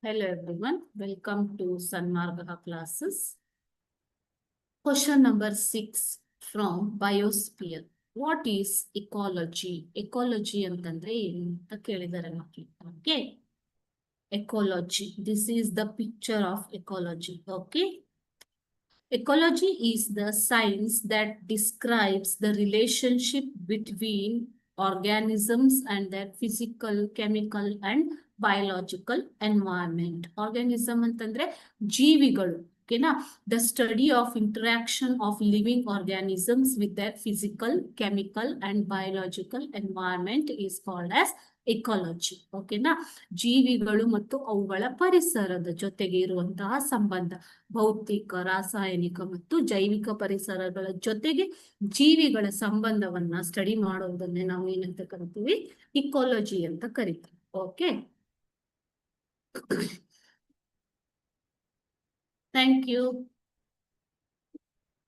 Hello everyone, welcome to Sanmarga classes. Question number 6 from Biosphere. What is ecology? Ecology ಅಂತಂದ್ರೆ ಏನು ಅಂತ ಕೇಳಿದ್ದಾರೆ ಮಕ್ಕಳು. Okay. Ecology. This is the picture of ecology. Okay. Ecology is the science that describes the relationship between organisms and their physical, chemical, and biological environment. Organism ಅಂತಂದ್ರೆ ಜೀವಿಗಳು. ಓಕೆನಾ? The study of interaction of living organisms with their physical, chemical, and biological environment is called as ecology. ಓಕೆನಾ? ಜೀವಿಗಳು ಮತ್ತು ಅವುಗಳ ಪರಿಸರದ ಜೊತೆಗೆ ಇರುವಂತಹ ಸಂಬಂಧ, ಭೌತಿಕ, ರಾಸಾಯನಿಕ ಮತ್ತು ಜೈವಿಕ ಪರಿಸರಗಳ ಜೊತೆಗೆ ಜೀವಿಗಳ ಸಂಬಂಧವನ್ನ ಸ್ಟಡಿ ಮಾಡೋದನ್ನೇ ನಾವು ಏನಂತ ಕರಿತೀವಿ? ಇಕಾಲಜಿ ಅಂತ ಕರಿತೀವಿ. Okay, thank you.